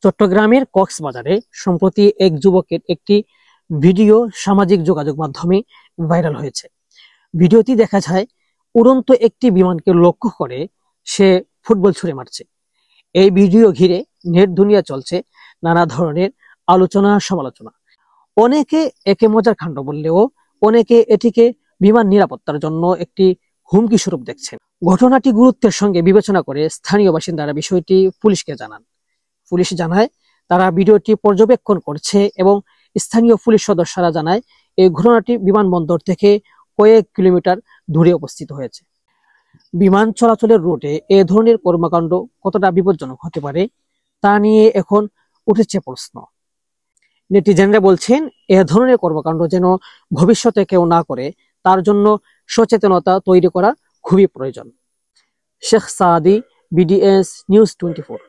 চট্টগ্রামের কক্সবাজারে সম্প্রতি এক যুবকের একটি ভিডিও সামাজিক যোগাযোগ মাধ্যমে ভাইরাল হয়েছে। ভিডিওটি দেখা যায় উড়ন্ত একটি বিমানকে লক্ষ্য করে সে ফুটবল ছুঁড়ে মারছে। এই ভিডিও ঘিরে নেট দুনিয়া চলছে নানা ধরনের আলোচনা সমালোচনা। অনেকে একে মজার কাণ্ড বললেও অনেকে এটিকে বিমান নিরাপত্তার জন্য একটি হুমকি স্বরূপ দেখছেন। ঘটনাটি গুরুত্বের সঙ্গে বিবেচনা করে স্থানীয় বাসিন্দারা বিষয়টি পুলিশকে জানান। পুলিশ জানায় তারা ভিডিওটি পর্যবেক্ষণ করছে এবং স্থানীয় পুলিশ সদস্যরা জানায় এই ঘটনাটি বিমানবন্দর থেকে কয়েক কিলোমিটার দূরে অবস্থিত হয়েছে। বিমান চলাচলের রুটে এ ধরনের কর্মকাণ্ড কতটা বিপজ্জনক হতে পারে তা নিয়ে এখন উঠেছে প্রশ্ন। নেটিজেনরা বলছেন এ ধরনের কর্মকাণ্ড যেন ভবিষ্যতে কেউ না করে তার জন্য সচেতনতা তৈরি করা খুবই প্রয়োজন। শেখ সাদি, BDS নিউজ 24।